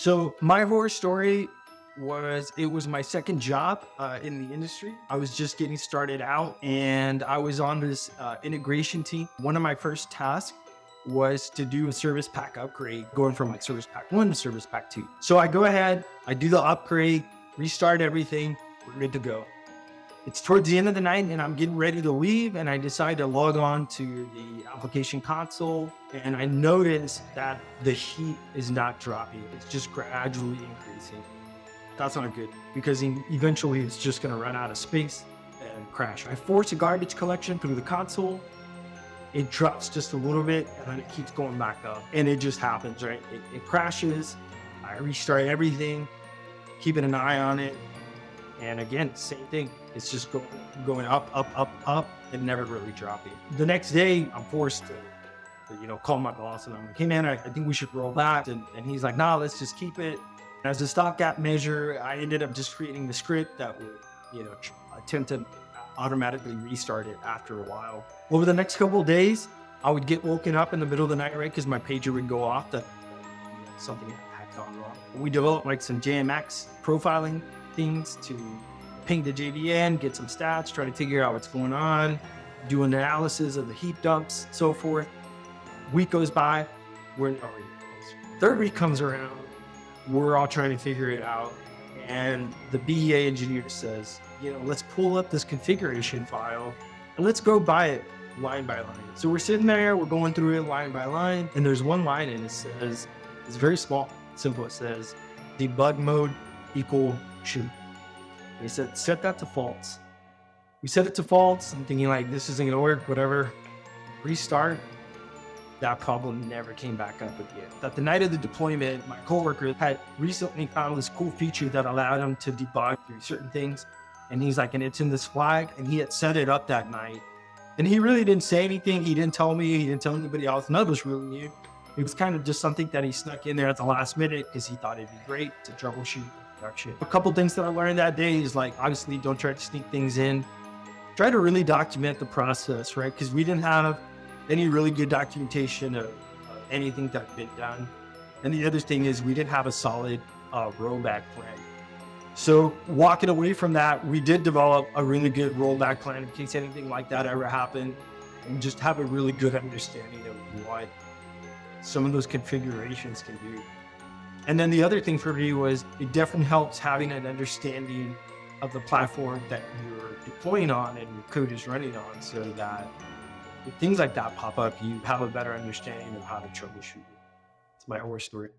So my horror story it was my second job in the industry. I was just getting started out and I was on this integration team. One of my first tasks was to do a service pack upgrade, going from like service pack 1 to service pack 2. So I go ahead, I do the upgrade, restart everything, we're good to go. It's towards the end of the night and I'm getting ready to leave, and I decide to log on to the application console, and I notice that the heat is not dropping. It's just gradually increasing. That's not good because eventually it's just going to run out of space and crash. I force a garbage collection through the console. It drops just a little bit and then it keeps going back up, and it just happens, right? It crashes. I restart everything, keeping an eye on it. And again, same thing. It's just going up, up, up, up, and never really dropping. The next day, I'm forced to call my boss, and I'm like, hey man, I think we should roll back. And he's like, nah, let's just keep it. As a stopgap measure, I ended up just creating the script that would, attempt to automatically restart it after a while. Over the next couple of days, I would get woken up in the middle of the night, right? Because my pager would go off that something had gone wrong. We developed like some JMX profiling things to ping the JVM, get some stats, try to figure out what's going on, do an analysis of the heat dumps, so forth. Week goes by, third week comes around, we're all trying to figure it out, and the BEA engineer says, let's pull up this configuration file and let's go by it line by line. So we're sitting there, we're going through it line by line, and there's one line and it says, it's very small, simple, it says debug mode equal shoot. They said, set that to false. We set it to false. I'm thinking like, this isn't gonna work, whatever. Restart. That problem never came back up again. That the night of the deployment, my coworker had recently found this cool feature that allowed him to debug through certain things. And he's like, and it's in this flag, and he had set it up that night. And he really didn't say anything. He didn't tell me, he didn't tell anybody else. None of us really knew. It was kind of just something that he snuck in there at the last minute because he thought it'd be great to troubleshoot production. A couple things that I learned that day is like, obviously don't try to sneak things in. Try to really document the process, right? Because we didn't have any really good documentation of anything that had been done. And the other thing is we didn't have a solid rollback plan. So walking away from that, we did develop a really good rollback plan in case anything like that ever happened, and just have a really good understanding of what some of those configurations can do. And then the other thing for me was it definitely helps having an understanding of the platform that you're deploying on and your code is running on, so that if things like that pop up, you have a better understanding of how to troubleshoot it. It's my horror story.